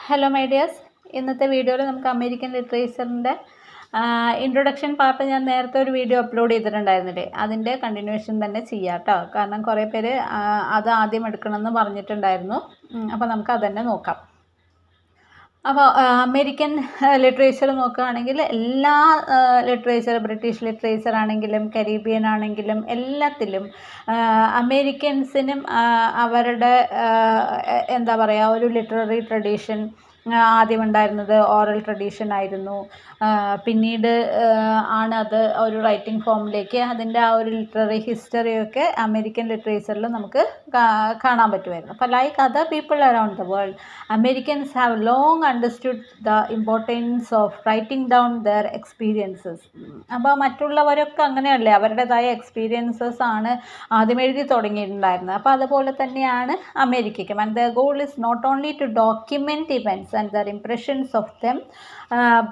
Hello my dears, ഇന്നത്തെ വീഡിയോയിൽ നമുക്ക് അമേരിക്കൻ ലിറ്ററേച്ചറിൻ്റെ ഇൻട്രൊഡക്ഷൻ പാർട്ട് ഞാൻ നേരത്തെ ഒരു വീഡിയോ അപ്ലോഡ് ചെയ്തിട്ടുണ്ടായിരുന്നില്ലേ, അതിൻ്റെ കണ്ടിന്യൂവേഷൻ തന്നെ ചെയ്യാം കേട്ടോ. കാരണം കുറേ പേര് അത് ആദ്യം എടുക്കണമെന്ന് പറഞ്ഞിട്ടുണ്ടായിരുന്നു. അപ്പോൾ നമുക്ക് അത് തന്നെ നോക്കാം. അപ്പോൾ അമേരിക്കൻ ലിറ്ററേച്ചർ നോക്കുകയാണെങ്കിൽ എല്ലാ ബ്രിട്ടീഷ് ലിറ്ററേച്ചർ ആണെങ്കിലും കരീബിയൻ ആണെങ്കിലും എല്ലാത്തിലും അമേരിക്കൻസിനും അവരുടെ എന്താ പറയുക ഒരു ലിറ്റററി ട്രഡീഷൻ ആദ്യം ഉണ്ടായിരുന്നത് ഓറൽ ട്രഡീഷൻ ആയിരുന്നു. പിന്നീട് ആണ് അത് ഒരു റൈറ്റിംഗ് ഫോമിലേക്ക് അതിൻ്റെ ആ ഒരു ലിറ്റററി ഹിസ്റ്ററിയൊക്കെ അമേരിക്കൻ ലിറ്ററേച്ചറിൽ നമുക്ക് കാണാൻ പറ്റുമായിരുന്നു. അപ്പോൾ like other people around the world, Americans have long understood the importance of writing down their experiences. അപ്പോൾ മറ്റുള്ളവരൊക്കെ അങ്ങനെയല്ലേ, അവരുടേതായ എക്സ്പീരിയൻസസ് ആണ് ആദ്യം എഴുതി തുടങ്ങിയിട്ടുണ്ടായിരുന്നത്. അപ്പോൾ അതുപോലെ തന്നെയാണ് അമേരിക്കയ്ക്കും. And the goal is not only to document events and their impressions of them,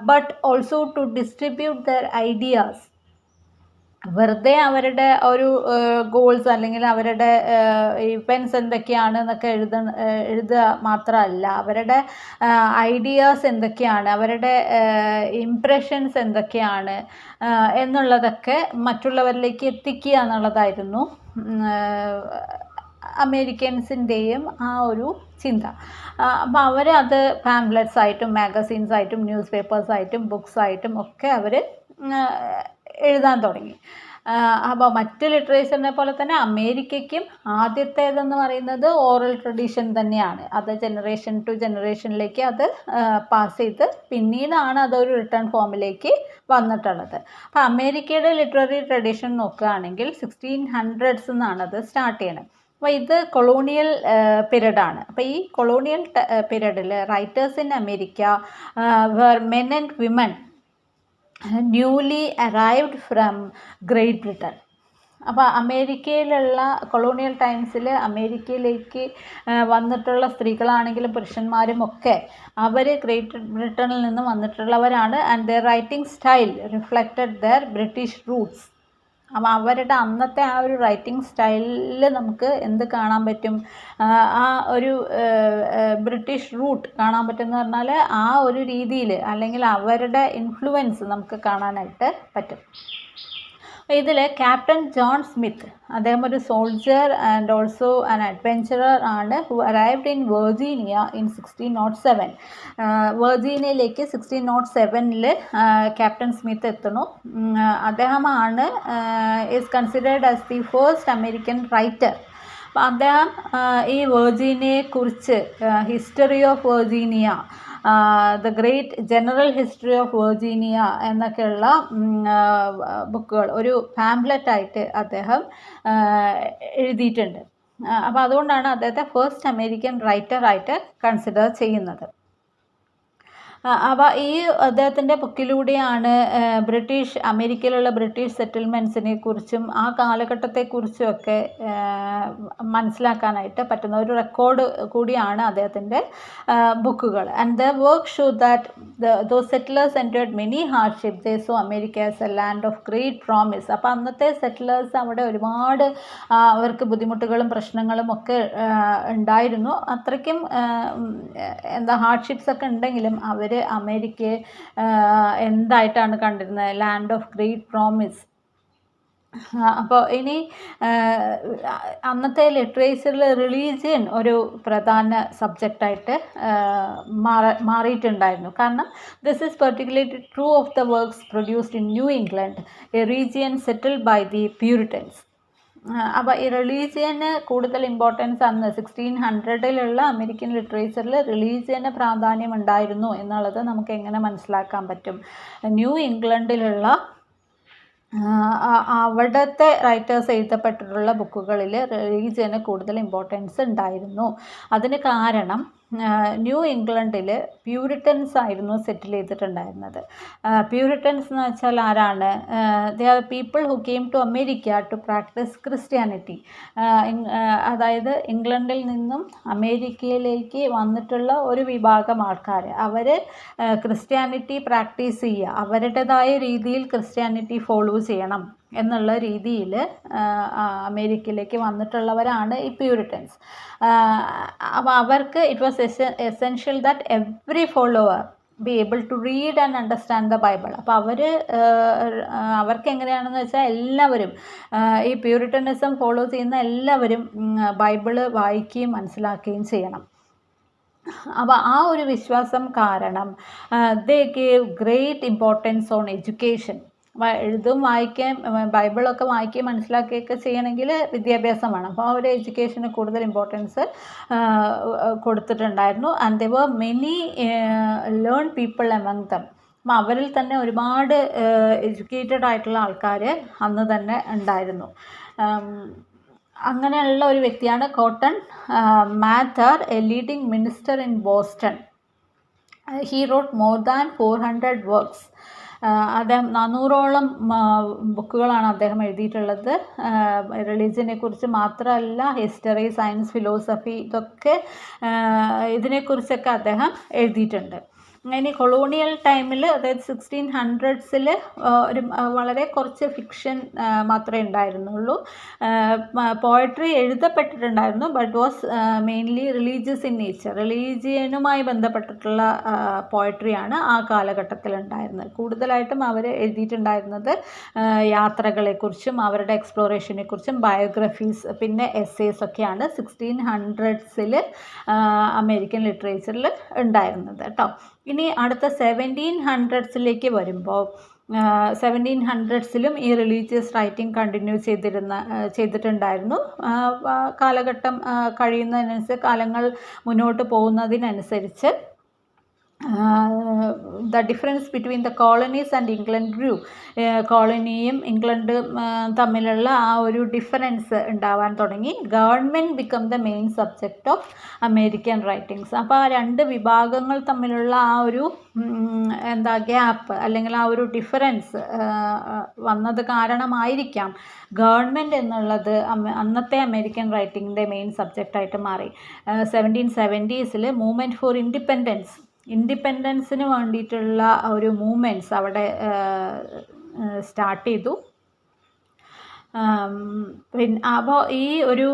but also to distribute their ideas. വെറുതെ അവരുടെ ഒരു ഗോൾസ് അല്ലെങ്കിൽ അവരുടെ ഇവൻറ്റ്സ് എന്തൊക്കെയാണ് എന്നൊക്കെ എഴുതുക മാത്രമല്ല, അവരുടെ ഐഡിയാസ് എന്തൊക്കെയാണ്, അവരുടെ ഇംപ്രഷൻസ് എന്തൊക്കെയാണ് എന്നുള്ളതൊക്കെ മറ്റുള്ളവരിലേക്ക് എത്തിക്കുക എന്നുള്ളതായിരുന്നു അമേരിക്കൻസിൻ്റെയും ആ ഒരു ചിന്ത. അപ്പോൾ അവർ അത് പാംപ്ലെറ്റ്സ് ആയിട്ടും മാഗസീൻസ് ആയിട്ടും ന്യൂസ് പേപ്പേഴ്സ് ആയിട്ടും ബുക്സ് ആയിട്ടും ഒക്കെ അവർ എഴുതാൻ തുടങ്ങി. അപ്പോൾ മറ്റ് ലിറ്ററേച്ചറിനെ പോലെ തന്നെ അമേരിക്കയ്ക്കും ആദ്യത്തേതെന്ന് പറയുന്നത് ഓറൽ ട്രഡീഷൻ തന്നെയാണ്. അത് ജനറേഷൻ ടു ജനറേഷനിലേക്ക് അത് പാസ് ചെയ്ത് പിന്നീടാണ് അതൊരു റിട്ടേൺ ഫോമിലേക്ക് വന്നിട്ടുള്ളത്. അപ്പോൾ അമേരിക്കയുടെ ലിറ്റററി ട്രഡീഷൻ നോക്കുകയാണെങ്കിൽ 1600s അത് സ്റ്റാർട്ട് ചെയ്യണം. അപ്പോൾ ഇത് കൊളോണിയൽ പീരീഡാണ്. അപ്പോൾ ഈ കൊളോണിയൽ പീരീഡിൽ writers in America were men and women newly arrived from Great Britain. അപ്പോൾ അമേരിക്കയിലുള്ള കൊളോണിയൽ ടൈംസിൽ അമേരിക്കയിലേക്ക് വന്നിട്ടുള്ള സ്ത്രീകളാണെങ്കിലും പുരുഷന്മാരും ഒക്കെ അവർ ഗ്രേറ്റ് ബ്രിട്ടനിൽ നിന്ന് വന്നിട്ടുള്ളവരാണ്. And their writing style reflected their British roots. അപ്പോൾ അവരുടെ അന്നത്തെ ആ ഒരു റൈറ്റിംഗ് സ്റ്റൈലിൽ നമുക്ക് എന്ത് കാണാൻ പറ്റും, ആ ഒരു ബ്രിട്ടീഷ് റൂട്ട് കാണാൻ പറ്റുമെന്ന് പറഞ്ഞാൽ ആ ഒരു രീതിയിൽ അല്ലെങ്കിൽ അവരുടെ ഇൻഫ്ലുവൻസ് നമുക്ക് കാണാനായിട്ട് പറ്റും. ഇതിൽ ക്യാപ്റ്റൻ ജോൺ സ്മിത്ത്, അദ്ദേഹം ഒരു soldier and also an adventurer ആണ്, who arrived in Virginia in 1607. വെർജീനിയയിലേക്ക് 1607 ക്യാപ്റ്റൻ സ്മിത്ത് എത്തുന്നു. അദ്ദേഹമാണ് is considered as the first American writer. അപ്പോൾ അദ്ദേഹം ഈ വെർജീനിയയെക്കുറിച്ച് history of Virginia, the great general history of Virginia എന്നൊക്കെയുള്ള ബുക്കുകൾ ഒരു പാംപ്ലെറ്റായിട്ട് അദ്ദേഹം എഴുതിയിട്ടുണ്ട്. അപ്പോൾ അതുകൊണ്ടാണ് അദ്ദേഹത്തെ ഫസ്റ്റ് അമേരിക്കൻ റൈറ്ററായിട്ട് കൺസിഡർ ചെയ്യുന്നത്. അപ്പോൾ ഈ അദ്ദേഹത്തിൻ്റെ ബുക്കിലൂടെയാണ് അമേരിക്കയിലുള്ള ബ്രിട്ടീഷ് സെറ്റിൽമെൻറ്റ്സിനെ കുറിച്ചും ആ കാലഘട്ടത്തെക്കുറിച്ചുമൊക്കെ മനസ്സിലാക്കാനായിട്ട് പറ്റുന്ന ഒരു റെക്കോർഡ് കൂടിയാണ് അദ്ദേഹത്തിൻ്റെ ബുക്കുകൾ. And the work show that those settlers enjoyed many hardship, they so America as A land of great promise. അപ്പോൾ അന്നത്തെ സെറ്റിലേഴ്സ് അവിടെ ഒരുപാട് അവർക്ക് ബുദ്ധിമുട്ടുകളും പ്രശ്നങ്ങളും ഒക്കെ ഉണ്ടായിരുന്നു. അത്രയ്ക്കും ഹാർഡ്ഷിപ്സ് ഒക്കെ ഉണ്ടെങ്കിലും അവർ അമേരിക്കയെ എന്തായിട്ടാണ് കണ്ടിരുന്നത്, ലാൻഡ് ഓഫ് ഗ്രേറ്റ് പ്രോമിസ്. അപ്പോൾ ഇനി അന്നത്തെ ലിറ്ററേച്ചറിൽ റിലീജിയൻ ഒരു പ്രധാന സബ്ജക്റ്റായിട്ട് മാറിയിട്ടുണ്ടായിരുന്നു. കാരണം this is particularly true of the works produced in New England, a region settled by the Puritans. അപ്പോൾ ഈ റിലീജിയന് കൂടുതൽ ഇമ്പോർട്ടൻസ് അന്ന് 1600 അമേരിക്കൻ ലിറ്ററേച്ചറിൽ റിലീജിയന് പ്രാധാന്യം ഉണ്ടായിരുന്നു എന്നുള്ളത് നമുക്ക് എങ്ങനെ മനസ്സിലാക്കാൻ പറ്റും? ന്യൂ ഇംഗ്ലണ്ടിലുള്ള അവിടുത്തെ റൈറ്റേഴ്സ് എഴുതപ്പെട്ടിട്ടുള്ള ബുക്കുകളിൽ റിലീജിയന് കൂടുതൽ ഇമ്പോർട്ടൻസ് ഉണ്ടായിരുന്നു. അതിന് കാരണം ന്യൂ ഇംഗ്ലണ്ടിൽ പ്യൂരിറ്റൻസ് ആയിരുന്നു സെറ്റിൽ ചെയ്തിട്ടുണ്ടായിരുന്നത്. പ്യൂരിറ്റൻസ് എന്ന് വെച്ചാൽ ആരാണ്? They are people who came to America to practise Christianity. അതായത് ഇംഗ്ലണ്ടിൽ നിന്നും അമേരിക്കയിലേക്ക് വന്നിട്ടുള്ള ഒരു വിഭാഗം ആൾക്കാർ, അവർ ക്രിസ്ത്യാനിറ്റി പ്രാക്ടീസ് ചെയ്യുക, അവരുടേതായ രീതിയിൽ ക്രിസ്ത്യാനിറ്റി ഫോളോ ചെയ്യണം എന്നുള്ള രീതിയിൽ അമേരിക്കയിലേക്ക് വന്നിട്ടുള്ളവരാണ് ഈ പ്യൂരിറ്റൻസ്. അപ്പോൾ അവർക്ക് it was essential that every follower be able to read and understand the Bible. അപ്പോൾ അവർക്ക് എങ്ങനെയാണെന്ന് വെച്ചാൽ എല്ലാവരും ഈ പ്യൂരിറ്റനിസം ഫോളോ ചെയ്യുന്ന എല്ലാവരും ബൈബിള് വായിക്കുകയും മനസ്സിലാക്കുകയും ചെയ്യണം. അപ്പോൾ ആ ഒരു വിശ്വാസം കാരണം they gave great importance on education. എഴുതും വായിക്കാൻ ബൈബിളൊക്കെ വായിക്കുകയും മനസ്സിലാക്കുകയൊക്കെ ചെയ്യണമെങ്കിൽ വിദ്യാഭ്യാസം വേണം. അപ്പോൾ അവർ എഡ്യൂക്കേഷന് കൂടുതൽ ഇമ്പോർട്ടൻസ് കൊടുത്തിട്ടുണ്ടായിരുന്നു. And they were many learn people among them. അപ്പം അവരിൽ തന്നെ ഒരുപാട് എഡ്യൂക്കേറ്റഡ് ആയിട്ടുള്ള ആൾക്കാർ അന്ന് തന്നെ ഉണ്ടായിരുന്നു. അങ്ങനെയുള്ള ഒരു വ്യക്തിയാണ് cotton Mather, A leading minister in Boston. He rote more than 400 works. അദ്ദേഹം 400ഓളം ബുക്കുകളാണ് അദ്ദേഹം എഴുതിയിട്ടുള്ളത്. റിലീജിയനെ കുറിച്ച് മാത്രമല്ല, ഹിസ്റ്ററി, സയൻസ്, ഫിലോസഫി, ഇതിനെക്കുറിച്ചൊക്കെ അദ്ദേഹം എഴുതിയിട്ടുണ്ട്. ഇനി കൊളോണിയൽ ടൈമിൽ, അതായത് 1600s ഒരു വളരെ കുറച്ച് ഫിക്ഷൻ മാത്രമേ ഉണ്ടായിരുന്നുള്ളൂ. പോയട്രി എഴുതപ്പെട്ടിട്ടുണ്ടായിരുന്നു, but was mainly religious in nature. റിലീജിയനുമായി ബന്ധപ്പെട്ടിട്ടുള്ള പോയട്രിയാണ് ആ കാലഘട്ടത്തിൽ ഉണ്ടായിരുന്നത്. കൂടുതലായിട്ടും അവർ എഴുതിയിട്ടുണ്ടായിരുന്നത് യാത്രകളെക്കുറിച്ചും അവരുടെ എക്സ്പ്ലോറേഷനെ കുറിച്ചും ബയോഗ്രഫീസ്, പിന്നെ എസ്സേസ് ഒക്കെയാണ് 1600s അമേരിക്കൻ ലിറ്ററേച്ചറിൽ ഉണ്ടായിരുന്നത് കേട്ടോ. ഇനി അടുത്ത 1700s വരുമ്പോൾ 1700s ഈ റിലീജിയസ് റൈറ്റിംഗ് കണ്ടിന്യൂ ചെയ്തിട്ടുണ്ടായിരുന്നു. കാലഘട്ടം കഴിയുന്നതിനനുസരിച്ച്, കാലങ്ങൾ മുന്നോട്ട് പോകുന്നതിനനുസരിച്ച് the difference between the colonies and England grew. കോളനിയും ഇംഗ്ലണ്ടും തമ്മിലുള്ള ആ ഒരു ഡിഫറൻസ് ഉണ്ടാവാൻ തുടങ്ങി. Government become the main subject of American writings. അപ്പോൾ ആ രണ്ട് വിഭാഗങ്ങൾ തമ്മിലുള്ള ആ ഒരു ഗ്യാപ്പ് അല്ലെങ്കിൽ ആ ഒരു ഡിഫറൻസ് വന്നത് കാരണമായിരിക്കാം ഗവൺമെൻറ് എന്നുള്ളത് അന്നത്തെ അമേരിക്കൻ റൈറ്റിങ്ങിൻ്റെ മെയിൻ സബ്ജക്റ്റായിട്ട് മാറി. 1770s മൂവ്മെൻറ്റ് ഫോർ ഇൻഡിപെൻഡൻസിന് വേണ്ടിയിട്ടുള്ള ഒരു മൂവ്മെൻറ്റ്സ് അവിടെ സ്റ്റാർട്ട് ചെയ്തു. അപ്പോൾ ഈ ഒരു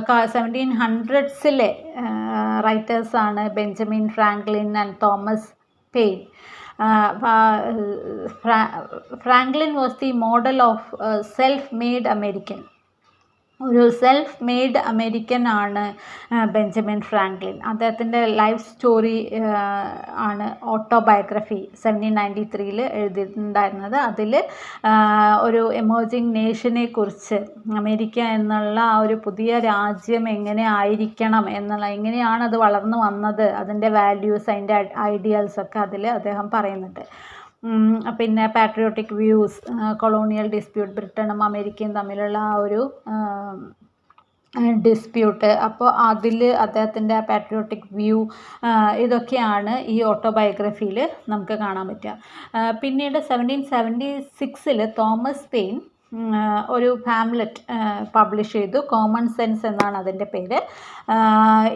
1700s റൈറ്റേഴ്സാണ് Benjamin Franklin and Thomas Paine. Franklin was the model of self made American. ഒരു സെൽഫ് മെയ്ഡ് അമേരിക്കൻ ആണ് ബെഞ്ചമിൻ ഫ്രാങ്ക്ലിൻ. അദ്ദേഹത്തിൻ്റെ ലൈഫ് സ്റ്റോറി ആണ് ഓട്ടോബയോഗ്രഫി 1793 എഴുതിയിട്ടുണ്ടായിരുന്നത്. അതിൽ ഒരു എമേർജിങ് നേഷനെ കുറിച്ച്, അമേരിക്ക എന്നുള്ള ആ ഒരു പുതിയ രാജ്യം എങ്ങനെ ആയിരിക്കണം എന്നുള്ള, എങ്ങനെയാണ് അത് വളർന്നു വന്നത്, അതിൻ്റെ വാല്യൂസ്, അതിൻ്റെ ഐഡിയൽസൊക്കെ അതിൽ അദ്ദേഹം പറയുന്നുണ്ട്. പിന്നെ പാട്രിയോട്ടിക് വ്യൂസ്, കൊളോണിയൽ ഡിസ്പ്യൂട്ട്, ബ്രിട്ടനും അമേരിക്കയും തമ്മിലുള്ള ആ ഒരു ഡിസ്പ്യൂട്ട്, അപ്പോൾ അതിൽ അദ്ദേഹത്തിൻ്റെ പാട്രിയോട്ടിക് വ്യൂ, ഇതൊക്കെയാണ് ഈ ഓട്ടോബയോഗ്രഫിയിൽ നമുക്ക് കാണാൻ പറ്റുക. പിന്നീട് 1776 തോമസ് പെയിൻ ഒരു പാംലെറ്റ് പബ്ലിഷ് ചെയ്തു. കോമൺ സെൻസ് എന്നാണ് അതിൻ്റെ പേര്.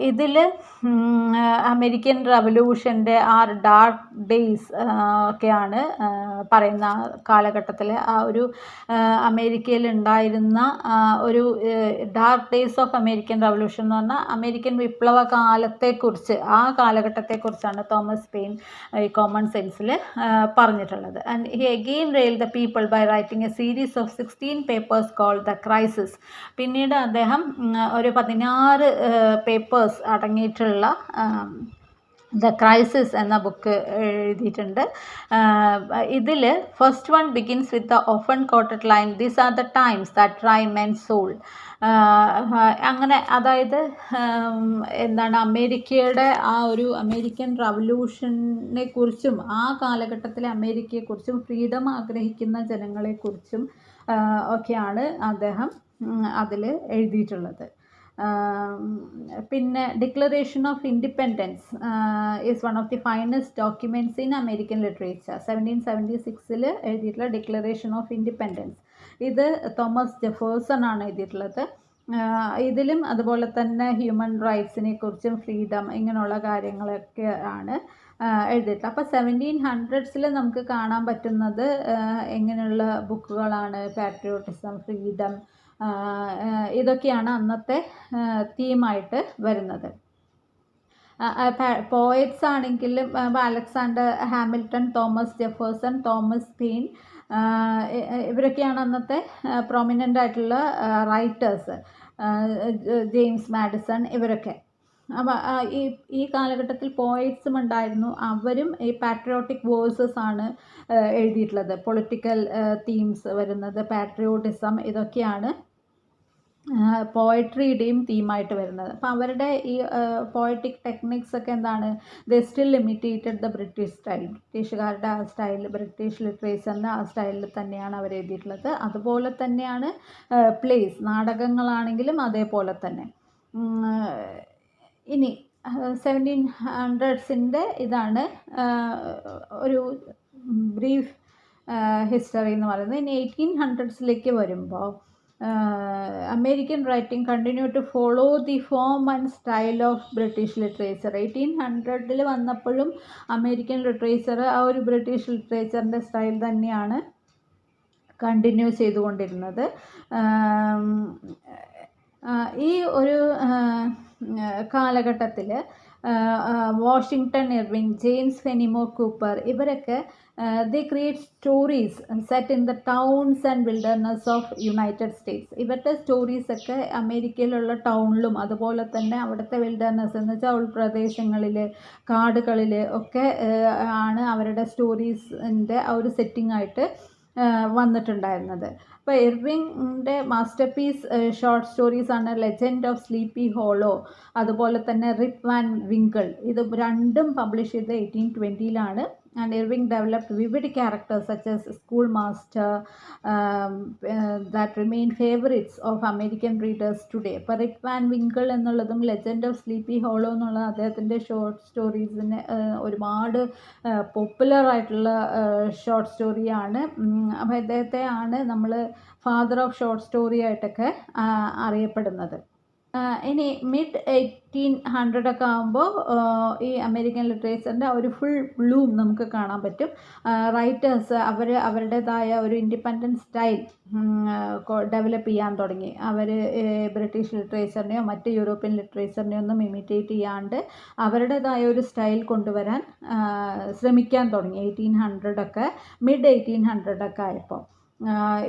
ഇതിൽ അമേരിക്കൻ റവല്യൂഷൻ്റെ ആ ഡാർക്ക് ഡേയ്സ് ഒക്കെയാണ് പറയുന്ന കാലഘട്ടത്തിൽ ആ ഒരു അമേരിക്കയിൽ ഉണ്ടായിരുന്ന ഒരു dark days of American revolution എന്ന് പറഞ്ഞാൽ അമേരിക്കൻ വിപ്ലവ കാലത്തെക്കുറിച്ച്, ആ കാലഘട്ടത്തെക്കുറിച്ചാണ് തോമസ് പെയിൻ ഈ കോമൺ സെൻസിൽ പറഞ്ഞിട്ടുള്ളത്. And he again rail the people by writing a series of 16 papers called the crisis. പിന്നീട് അദ്ദേഹം ഒരു 16 പേപ്പേഴ്സ് അടങ്ങിയിട്ടുള്ള ദ ക്രൈസിസ് എന്ന ബുക്ക് എഴുതിയിട്ടുണ്ട്. ഇതിൽ first one begins with the often quoted line, these are the times that try men's soul. അങ്ങനെ, അതായത് അമേരിക്കയുടെ ആ ഒരു അമേരിക്കൻ റവല്യൂഷനെ കുറിച്ചും ആ കാലഘട്ടത്തിലെ അമേരിക്കയെക്കുറിച്ചും ഫ്രീഡം ആഗ്രഹിക്കുന്ന ജനങ്ങളെക്കുറിച്ചും ഒക്കെയാണ് അദ്ദേഹം അതിൽ എഴുതിയിട്ടുള്ളത്. പിന്നെ declaration of independence is one of the finest documents in American literature. 1776 എഴുതിയിട്ടുള്ള ഡിക്ലറേഷൻ ഓഫ് ഇൻഡിപെൻഡൻസ്, ഇത് തോമസ് ജെഫേഴ്സൺ ആണ് എഴുതിയിട്ടുള്ളത്. ഇതിലും അതുപോലെ തന്നെ ഹ്യൂമൻ റൈറ്റ്സിനെ കുറിച്ചും ഫ്രീഡം ഇങ്ങനെയുള്ള കാര്യങ്ങളൊക്കെ ആണ് എഴുതിയിട്ടുള്ളത്. അപ്പോൾ 1700s നമുക്ക് കാണാൻ പറ്റുന്നത് എങ്ങനെയുള്ള ബുക്കുകളാണ്? പാട്രിയോട്ടിസം, ഫ്രീഡം, ഇതൊക്കെയാണ് അന്നത്തെ തീമായിട്ട് വരുന്നത്. പോയറ്റ്സ് ആണെങ്കിലും Alexander Hamilton, Thomas Jefferson, Thomas pain, ഇവരൊക്കെയാണ് അന്നത്തെ പ്രൊമിനൻ്റ് ആയിട്ടുള്ള റൈറ്റേഴ്സ്. ജെയിംസ് മാഡിസൺ ഇവരൊക്കെ. അപ്പോൾ ഈ കാലഘട്ടത്തിൽ പോയറ്റ്സും ഉണ്ടായിരുന്നു. അവരും ഈ പാട്രിയോട്ടിക് വേഴ്സസ് ആണ് എഴുതിയിട്ടുള്ളത്. പൊളിറ്റിക്കൽ തീംസ് വരുന്നത്, പാട്രിയോട്ടിസം, ഇതൊക്കെയാണ് പോയട്രിയുടെയും തീമായിട്ട് വരുന്നത്. അപ്പോൾ അവരുടെ ഈ പോയറ്റിക് ടെക്നിക്സ് ഒക്കെ എന്താണ്? ദേ still imitated the British style. ബ്രിട്ടീഷുകാരുടെ ആ സ്റ്റൈൽ, ബ്രിട്ടീഷ് ലിറ്ററേച്ചറിൻ്റെ ആ സ്റ്റൈലിൽ തന്നെയാണ് അവർ എഴുതിയിട്ടുള്ളത്. അതുപോലെ തന്നെയാണ് പ്ലേസ്, നാടകങ്ങളാണെങ്കിലും അതേപോലെ തന്നെ. ഇനി 1700s ഇതാണ് ഒരു ബ്രീഫ് ഹിസ്റ്ററി എന്ന് പറയുന്നത്. ഇനി 1800s വരുമ്പോൾ American writing continue to follow the form and style of British literature. 1800 വന്നപ്പോഴും അമേരിക്കൻ ലിറ്ററേച്ചർ ആ ഒരു ബ്രിട്ടീഷ് ലിറ്ററേച്ചറിൻ്റെ സ്റ്റൈൽ തന്നെയാണ് കണ്ടിന്യൂ ചെയ്തുകൊണ്ടിരുന്നത്. ഈ ഒരു കാലഘട്ടത്തിൽ Washington Irving, James Fenimore Cooper, ഇവരൊക്കെ they create stories set in the towns and wilderness of United States. ഇവരുടെ സ്റ്റോറീസ് ഒക്കെ അമേരിക്കയിലുള്ള ടൗണിലും അതുപോലെ തന്നെ അവിടുത്തെ വിൽഡർനെസ് എന്ന് വെച്ചാൽ ഉൾപ്രദേശങ്ങളിൽ, കാടുകളിൽ ഒക്കെ ആണ് അവരുടെ സ്റ്റോറീസിൻ്റെ ആ ഒരു സെറ്റിംഗ് ആയിട്ട് വന്നിട്ടുണ്ടായിരുന്നത്. അപ്പോൾ ഇർവിങ്ങിൻ്റെ മാസ്റ്റർ പീസ് ഷോർട്ട് സ്റ്റോറീസ് ആണ് ലെജൻഡ് ഓഫ് സ്ലീപ്പി ഹോളോ, അതുപോലെ തന്നെ റിപ്പ് വാൻ വിങ്കിൾ. ഇത് രണ്ടും പബ്ലിഷ് ചെയ്ത് 1820 and Irving developed vivid characters such as schoolmaster that remain favorites of American readers today. അപ്പോൾ റിപ്പ് വാൻ വിങ്കിൾ എന്നുള്ളതും ലെജൻഡ് ഓഫ് സ്ലീപ്പി ഹോളോ എന്നുള്ള അദ്ദേഹത്തിൻ്റെ ഷോർട്ട് സ്റ്റോറീസിന് ഒരുപാട് പോപ്പുലർ ആയിട്ടുള്ള ഷോർട്ട് സ്റ്റോറിയാണ്. അപ്പോൾ ഇദ്ദേഹത്തെ ആണ് നമ്മൾ ഫാദർ ഓഫ് ഷോർട്ട് സ്റ്റോറി ആയിട്ടൊക്കെ അറിയപ്പെടുന്നത്. ഇനി മിഡ് 1800 ഒക്കെ ആകുമ്പോൾ ഈ അമേരിക്കൻ ലിറ്ററേച്ചറിൻ്റെ ഒരു ഫുൾ ബ്ലൂം നമുക്ക് കാണാൻ പറ്റും. റൈറ്റേഴ്സ് അവരുടേതായ ഒരു ഇൻഡിപെൻഡൻറ്റ് സ്റ്റൈൽ ഡെവലപ്പ് ചെയ്യാൻ തുടങ്ങി. അവർ ബ്രിട്ടീഷ് ലിറ്ററേച്ചറിനെയോ മറ്റ് യൂറോപ്യൻ ലിറ്ററേച്ചറിനെയോ ഒന്നും ഇമിറ്റേറ്റ് ചെയ്യാണ്ട് അവരുടേതായ ഒരു സ്റ്റൈൽ കൊണ്ടുവരാൻ ശ്രമിക്കാൻ തുടങ്ങി. 1800 മിഡ് 1800 ആയപ്പോൾ.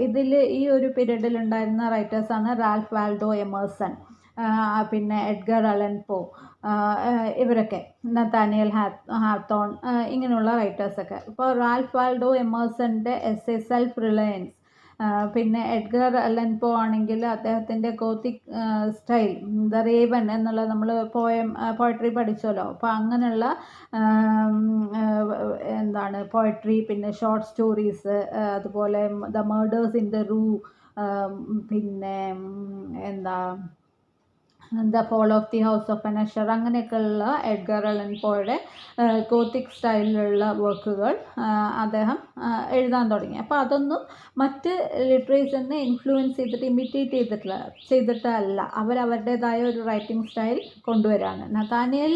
ഇതിൽ ഈ ഒരു പീരീഡിൽ ഉണ്ടായിരുന്ന റൈറ്റേഴ്സാണ് റാൽഫ് വാൽഡോ എമേഴ്സൺ, പിന്നെ എഡ്ഗർ അലൻ പോ, ഇവരൊക്കെ, നഥാനിയൽ ഹാത്തോൺ, ഇങ്ങനെയുള്ള റൈറ്റേഴ്സൊക്കെ. ഇപ്പോൾ റാൽഫ് വാൽഡോ എമേഴ്സൻ്റെ എസ്സേ സെൽഫ് റിലയൻസ്, പിന്നെ എഡ്ഗർ അലൻ പോ ആണെങ്കിൽ അദ്ദേഹത്തിൻ്റെ ഗോത്തിക് സ്റ്റൈൽ, ദ റേവൻ എന്നുള്ള നമ്മൾ പോയട്രി പഠിച്ചല്ലോ. അപ്പോൾ അങ്ങനെയുള്ള എന്താണ് പോയട്രി, പിന്നെ ഷോർട്ട് സ്റ്റോറീസ്, അതുപോലെ the murders in the rue, പിന്നെ എന്താ the fall of the house of Usher, അങ്ങനെയൊക്കെയുള്ള എഡ്ഗർ അലൻ പോയുടെ ഗോത്തിക് സ്റ്റൈലിലുള്ള വർക്കുകൾ അദ്ദേഹം എഴുതാൻ തുടങ്ങി. അപ്പോൾ അതൊന്നും മറ്റ് ലിറ്ററേച്ചറിനെ ഇൻഫ്ലുവൻസ് ചെയ്തിട്ട് ഇമിറ്റേറ്റ് ചെയ്തിട്ടല്ല, അവരവരുടേതായ ഒരു റൈറ്റിംഗ് സ്റ്റൈൽ കൊണ്ടുവരാണ്. Nathaniel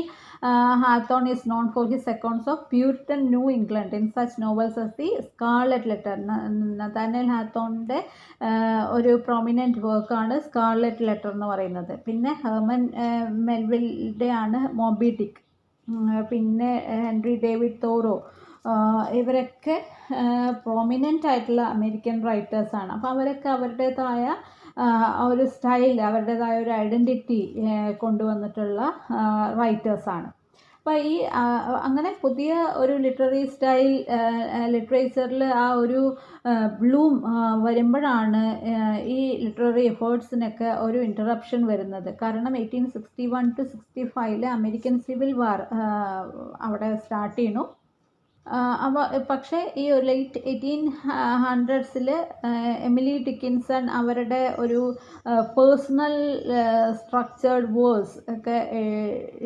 Hawthorne is known for his accounts of Puritan New England in such novels as the Scarlet Letter. നഥാനിയൽ ഹാത്തോണിൻ്റെ ഒരു പ്രൊമിനൻറ്റ് വർക്കാണ് സ്കാർലെറ്റ് ലെറ്റർ എന്ന് പറയുന്നത്. പിന്നെ ഹെർമൻ മെൽവിൽയുടെ ആണ് മോബി ഡിക്ക്, പിന്നെ ഹെൻറി ഡേവിഡ് തോറോ, ഇവരൊക്കെ പ്രോമിനൻ്റ് ആയിട്ടുള്ള അമേരിക്കൻ റൈറ്റേഴ്സാണ്. അപ്പോൾ അവരൊക്കെ അവരുടേതായ ഒരു സ്റ്റൈൽ, അവരുടേതായ ഒരു ഐഡൻറ്റിറ്റി കൊണ്ടുവന്നിട്ടുള്ള റൈറ്റേഴ്സാണ്. അപ്പോൾ ഈ അങ്ങനെ പുതിയ ഒരു ലിറ്റററി സ്റ്റൈൽ ലിറ്ററേച്ചറിൽ ആ ഒരു ബ്ലൂം വരുമ്പോഴാണ് ഈ ലിറ്റററി എഫേർട്സിനൊക്കെ ഒരു ഇൻറ്ററപ്ഷൻ വരുന്നത്. കാരണം 1861 to 65 അമേരിക്കൻ സിവിൽ വാർ അവിടെ സ്റ്റാർട്ട് ചെയ്യുന്നു. പക്ഷേ ഈ ലേറ്റ് 1800s എമിലി ഡിക്കിൻസൺ അവരുടെ ഒരു പേഴ്സണൽ സ്ട്രക്ചേർഡ് വേഴ്സ് ഒക്കെ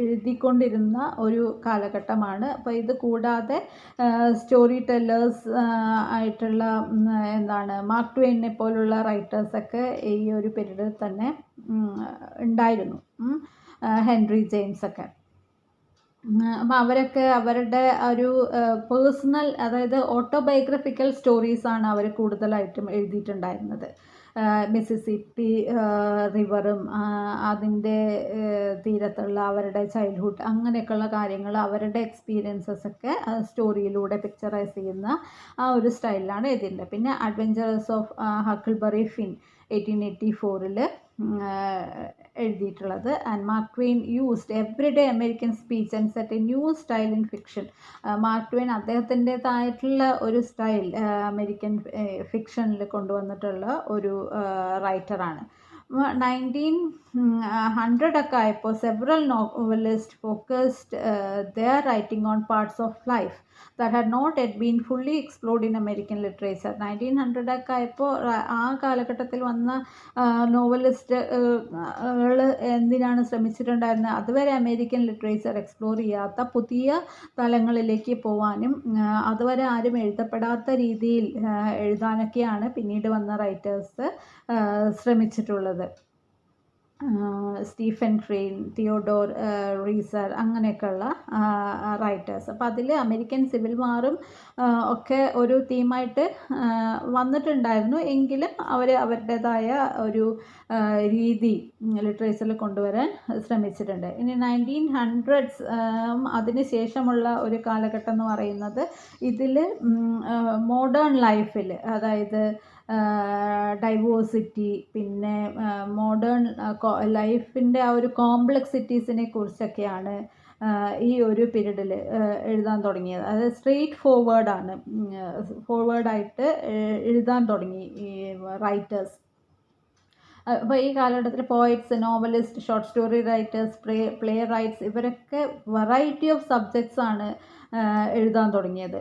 എഴുതിക്കൊണ്ടിരുന്ന ഒരു കാലഘട്ടമാണ്. അപ്പോൾ ഇത് കൂടാതെ സ്റ്റോറി ടെല്ലേഴ്സ് ആയിട്ടുള്ള എന്താണ് മാർക്ക് ട്വെയിനെ പോലുള്ള റൈറ്റേഴ്സൊക്കെ ഈ ഒരു പീരീഡിൽ തന്നെ ഉണ്ടായിരുന്നു. ഹെൻറി ജെയിംസ് ഒക്കെ. അപ്പോൾ അവരൊക്കെ അവരുടെ ഒരു പേഴ്സണൽ, അതായത് ഓട്ടോബയോഗ്രഫിക്കൽ സ്റ്റോറീസാണ് അവർ കൂടുതലായിട്ടും എഴുതിയിട്ടുണ്ടായിരുന്നത്. മിസിസിപ്പി റിവറും അതിൻ്റെ തീരത്തുള്ള അവരുടെ ചൈൽഡ്ഹുഡ് അങ്ങനെയൊക്കെയുള്ള കാര്യങ്ങൾ, അവരുടെ എക്സ്പീരിയൻസസ് ഒക്കെ സ്റ്റോറിയിലൂടെ പിക്ചറൈസ് ചെയ്യുന്ന ആ ഒരു സ്റ്റൈലിലാണ് എഴുതിയിട്ടുണ്ട്. പിന്നെ അഡ്വഞ്ചറസ് ഓഫ് ഹക്കിൾബറി ഫിൻ 1884 എഴുതിയിട്ടുള്ളത്. And Mark Twain used everyday American speech and set a new style in fiction. Mark Twain അദ്ദേഹത്തിൻ്റെതായിട്ടുള്ള ഒരു സ്റ്റൈൽ അമേരിക്കൻ ഫിക്ഷനിൽ കൊണ്ടുവന്നിട്ടുള്ള ഒരു റൈറ്ററാണ്. 1900 ഒക്കെ ആയപ്പോൾ several novelist focused their writing on parts of life that had not yet been fully explored in American literature. 1900 ഒക്കെ ആയപ്പോൾ ആ കാലഘട്ടത്തിൽ വന്ന നോവലിസ്റ്റുകൾ എന്തിനാണ് ശ്രമിച്ചിട്ടുണ്ടായിരുന്നത്? അതുവരെ അമേരിക്കൻ ലിറ്ററേച്ചർ എക്സ്പ്ലോർ ചെയ്യാത്ത പുതിയ തലങ്ങളിലേക്ക് പോവാനും അതുവരെ ആരും എഴുതപ്പെടാത്ത രീതിയിൽ എഴുതാനൊക്കെയാണ് പിന്നീട് വന്ന റൈറ്റേഴ്സ് ശ്രമിച്ചിട്ടുള്ളത്. സ്റ്റീഫൻ ക്രെയിൻ, തിയോഡോർ റീസർ അങ്ങനെയൊക്കെയുള്ള റൈറ്റേഴ്സ്. അപ്പോൾ അതിൽ അമേരിക്കൻ സിവിൽ വാറും ഒക്കെ ഒരു തീമായിട്ട് വന്നിട്ടുണ്ടായിരുന്നു. എങ്കിലും അവർ അവരുടേതായ ഒരു രീതി ലിറ്ററേച്ചറിൽ കൊണ്ടുവരാൻ ശ്രമിച്ചിട്ടുണ്ട്. ഇനി 1900s അതിന് ശേഷമുള്ള ഒരു കാലഘട്ടം എന്ന് പറയുന്നത് ഇതിൽ മോഡേൺ ലൈഫിൽ, അതായത് ഡൈവേഴ്സിറ്റി, പിന്നെ മോഡേൺ ലൈഫിൻ്റെ ആ ഒരു കോംപ്ലക്സിറ്റീസിനെ കുറിച്ചൊക്കെയാണ് ഈ ഒരു പീരീഡിൽ എഴുതാൻ തുടങ്ങിയത്. അതായത് സ്ട്രെയിറ്റ് ഫോർവേഡായിട്ട് എഴുതാൻ തുടങ്ങി ഈ റൈറ്റേഴ്സ്. അപ്പോൾ ഈ കാലഘട്ടത്തിൽ poets, novelist, short story writers, play rights ഇവരൊക്കെ വെറൈറ്റി ഓഫ് സബ്ജക്ട്സ് ആണ് എഴുതാൻ തുടങ്ങിയത്.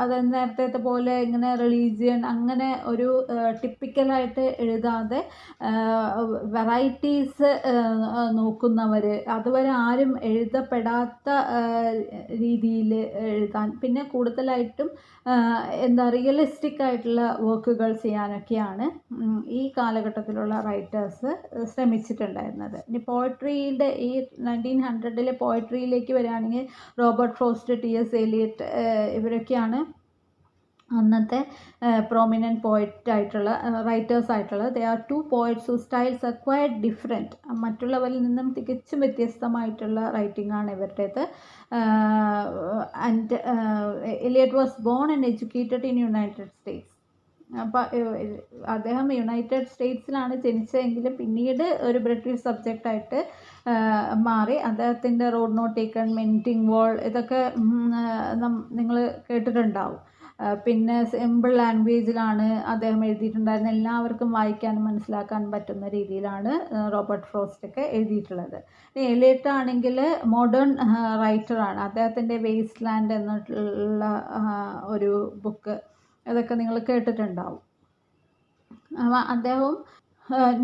അത് നേരത്തെ പോലെ ഇങ്ങനെ റിലീജിയൻ അങ്ങനെ ഒരു ടിപ്പിക്കലായിട്ട് എഴുതാതെ വെറൈറ്റീസ് നോക്കുന്നവർ, അതുവരെ ആരും എഴുതപ്പെടാത്ത രീതിയിൽ എഴുതാൻ, പിന്നെ കൂടുതലായിട്ടും റിയലിസ്റ്റിക് ആയിട്ടുള്ള വർക്കുകൾ ചെയ്യാനൊക്കെയാണ് ഈ കാലഘട്ടത്തിലുള്ള റൈറ്റേഴ്സ് ശ്രമിച്ചിട്ടുണ്ടായിരുന്നത്. ഇനി പോയട്രിയുടെ ഈ 1900 പോയട്രിയിലേക്ക് വരികയാണെങ്കിൽ റോബർട്ട് ഫ്രോസ്റ്റ്, ടി.എസ്. എലിയറ്റ് ഇവരൊക്കെയാണ് അന്നത്തെ പ്രോമിനൻറ്റ് പോയറ്റ് ആയിട്ടുള്ള റൈറ്റേഴ്സ് ആയിട്ടുള്ളത്. They are two poets who styles are quite different. മറ്റുള്ളവരിൽ നിന്നും തികച്ചും വ്യത്യസ്തമായിട്ടുള്ള റൈറ്റിംഗ് ആണ് ഇവരുടേത്. And Eliot was born and educated in United States. അപ്പോൾ അദ്ദേഹം യുണൈറ്റഡ് സ്റ്റേറ്റ്സിലാണ് ജനിച്ചതെങ്കിലും പിന്നീട് ഒരു ബ്രിട്ടീഷ് സബ്ജക്റ്റായിട്ട് മാറി. അദ്ദേഹത്തിൻ്റെ റോഡ് നോട്ട് ടേക്കൺ, മെൻറ്റിംഗ് വാൾ ഇതൊക്കെ നിങ്ങൾ കേട്ടിട്ടുണ്ടാവും. പിന്നെ സിമ്പിൾ ലാംഗ്വേജിലാണ് അദ്ദേഹം എഴുതിയിട്ടുണ്ടായിരുന്നത്. എല്ലാവർക്കും വായിക്കാനും മനസ്സിലാക്കാനും പറ്റുന്ന രീതിയിലാണ് റോബർട്ട് ഫ്രോസ്റ്റൊക്കെ എഴുതിയിട്ടുള്ളത്. എലിയറ്റ് ആണെങ്കിൽ മോഡേൺ റൈറ്ററാണ്. അദ്ദേഹത്തിൻ്റെ വേസ്റ്റ് ലാൻഡ് എന്നുള്ള ഒരു ബുക്ക് അതൊക്കെ നിങ്ങൾ കേട്ടിട്ടുണ്ടാവും. അദ്ദേഹവും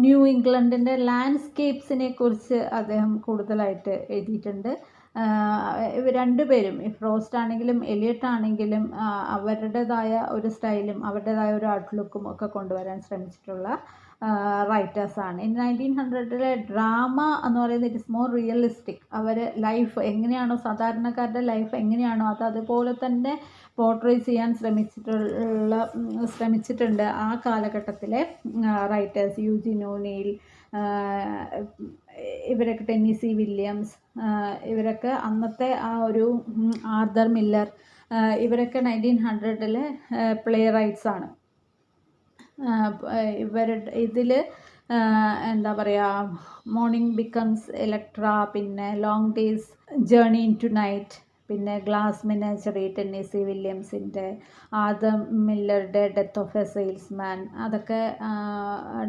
ന്യൂ ഇംഗ്ലണ്ടിൻ്റെ ലാൻഡ്സ്കേപ്സിനെ കുറിച്ച് അദ്ദേഹം കൂടുതലായിട്ട് എഴുതിയിട്ടുണ്ട്. ഇവർ രണ്ടുപേരും, ഫ്രോസ്റ്റ് ആണെങ്കിലും എലിയറ്റ് ആണെങ്കിലും അവരുടേതായ ഒരു സ്റ്റൈലും അവരുടേതായ ഒരു ഔട്ട്ലുക്കും ഒക്കെ കൊണ്ടുവരാൻ ശ്രമിച്ചിട്ടുള്ള റൈറ്റേഴ്സാണ്. 1900 ഡ്രാമ എന്ന് പറയുന്നത് ഇറ്റ് ഇസ് മോർ റിയലിസ്റ്റിക്. അവർ ലൈഫ് എങ്ങനെയാണോ, സാധാരണക്കാരുടെ ലൈഫ് എങ്ങനെയാണോ അത് അതുപോലെ തന്നെ പോർട്രേ ചെയ്യാൻ ശ്രമിച്ചിട്ടുണ്ട് ആ കാലഘട്ടത്തിലെ റൈറ്റേഴ്സ്. യൂജിൻ ഓനെയിൽ ഇവരൊക്കെ, ടെന്നീസി വില്യംസ് ഇവരൊക്കെ അന്നത്തെ ആ ഒരു ആർതർ മില്ലർ ഇവരൊക്കെ 1900 പ്ലേ റൈറ്റ്സാണ്. ഇതിൽ എന്താ പറയുക, മോർണിംഗ് ബിക്കംസ് ഇലക്ട്ര, പിന്നെ long day's, journey into night, പിന്നെ ഗ്ലാസ് മെനാജറി ടെന്നീസി വില്യംസിൻ്റെ, ആദം മില്ലറുടെ ഡെത്ത് ഓഫ് എ സെയിൽസ്മാൻ, അതൊക്കെ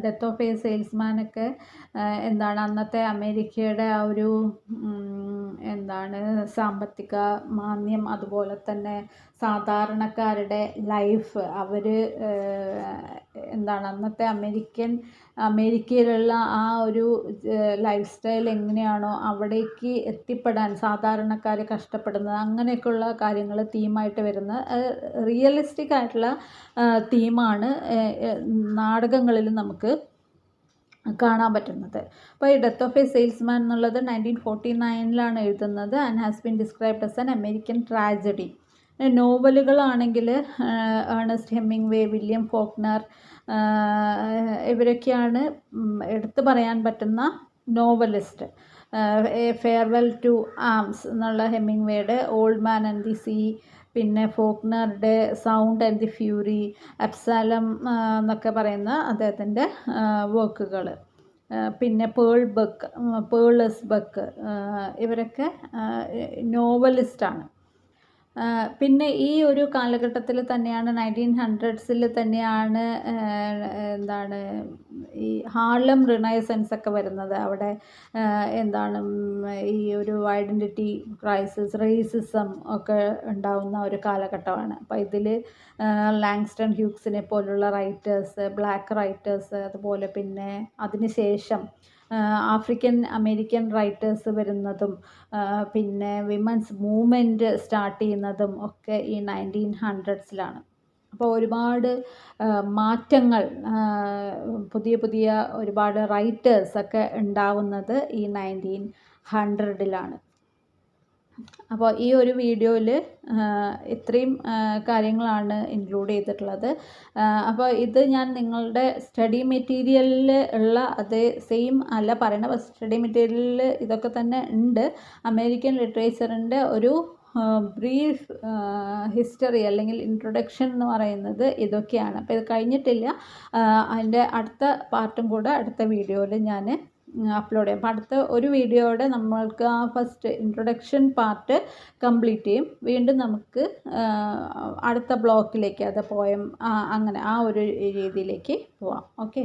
ഡെത്ത് ഓഫ് എ സെയിൽസ്മാനൊക്കെ എന്താണ് അന്നത്തെ അമേരിക്കയുടെ ആ ഒരു എന്താണ് സാമ്പത്തിക മാന്ദ്യം, അതുപോലെ തന്നെ സാധാരണക്കാരുടെ ലൈഫ്, അവർ എന്താണ് അന്നത്തെ അമേരിക്കയിലുള്ള ആ ഒരു ലൈഫ് സ്റ്റൈൽ എങ്ങനെയാണോ അവിടേക്ക് എത്തിപ്പെടാൻ സാധാരണക്കാർ കഷ്ടപ്പെടുന്നത്, അങ്ങനെയൊക്കെയുള്ള കാര്യങ്ങൾ തീമായിട്ട് വരുന്ന റിയലിസ്റ്റിക് ആയിട്ടുള്ള തീമാണ് നാടകങ്ങളിൽ നമുക്ക് കാണാൻ പറ്റുന്നത്. അപ്പോൾ ഈ ഡെത്ത് ഓഫ് എ സെയിൽസ്മാൻ എന്നുള്ളത് 1949 എഴുതുന്നത് and has been described as an American tragedy. നോവലുകളാണെങ്കിൽ ഏണസ്റ്റ് ഹെമിംഗ്വേ, വില്യം ഫോക്നർ, ഇവരൊക്കെയാണ് എടുത്തു പറയാൻ പറ്റുന്ന novelist. A farewell to arms എന്നുള്ള ഹെമിംഗ്വേയുടെ, old man and the sea, പിന്നെ ഫോക്നറുടെ sound and the fury, Absalom എന്നൊക്കെ പറയുന്ന അദ്ദേഹത്തിൻ്റെ വർക്കുകൾ, പിന്നെ പേൾസ് ബക്ക്, ഇവരൊക്കെ നോവലിസ്റ്റാണ്. പിന്നെ ഈ ഒരു കാലഘട്ടത്തിൽ തന്നെയാണ് 1900s തന്നെയാണ് എന്താണ് ഈ ഹാർലം റിനൈസൻസ് ഒക്കെ വരുന്നത്. അവിടെ എന്താണ് ഈ ഒരു ഐഡൻറ്റിറ്റി ക്രൈസിസ്, റേസിസം ഒക്കെ ഉണ്ടാവുന്ന ഒരു കാലഘട്ടമാണ്. അപ്പോൾ ഇതിൽ ലാങ്സ്റ്റൺ ഹ്യൂഗ്സിനെ പോലുള്ള റൈറ്റേഴ്സ്, ബ്ലാക്ക് റൈറ്റേഴ്സ്, അതുപോലെ പിന്നെ അതിനുശേഷം ആഫ്രിക്കൻ അമേരിക്കൻ റൈറ്റേഴ്സ് വരുന്നതും പിന്നെ വിമൻസ് മൂവ്മെൻറ്റ് സ്റ്റാർട്ട് ചെയ്യുന്നതും ഒക്കെ ഈ 1900s. അപ്പോൾ ഒരുപാട് മാറ്റങ്ങൾ, പുതിയ ഒരുപാട് റൈറ്റേഴ്സൊക്കെ ഉണ്ടാവുന്നത് ഈ 1900 അപ്പോൾ ഈ ഒരു വീഡിയോയിൽ ഇത്രയും കാര്യങ്ങളാണ് ഇൻക്ലൂഡ് ചെയ്തിട്ടുള്ളത്. അപ്പോൾ ഇത് ഞാൻ നിങ്ങളുടെ സ്റ്റഡി മെറ്റീരിയലിൽ ഉള്ള അതേ സെയിം അല്ല പറയണത്. സ്റ്റഡി മെറ്റീരിയലിൽ ഇതൊക്കെ തന്നെ ഉണ്ട്. അമേരിക്കൻ ലിറ്ററേച്ചറിൻ്റെ ഒരു ബ്രീഫ് ഹിസ്റ്ററി അല്ലെങ്കിൽ ഇൻട്രൊഡക്ഷൻ എന്ന് പറയുന്നത് ഇതൊക്കെയാണ്. അപ്പോൾ ഇത് കഴിഞ്ഞിട്ടില്ല, അതിൻ്റെ അടുത്ത പാർട്ടും കൂടെ അടുത്ത വീഡിയോയിൽ ഞാൻ അപ്ലോഡ് ചെയ്യും. അപ്പോൾ അടുത്ത ഒരു വീഡിയോയുടെ നമ്മൾക്ക് ആ ഫസ്റ്റ് ഇൻട്രൊഡക്ഷൻ പാർട്ട് കംപ്ലീറ്റ് ചെയ്യും. വീണ്ടും നമുക്ക് അടുത്ത ബ്ലോക്കിലേക്ക് അത് പോയം അങ്ങനെ ആ ഒരു രീതിയിലേക്ക് പോവാം. ഓക്കെ.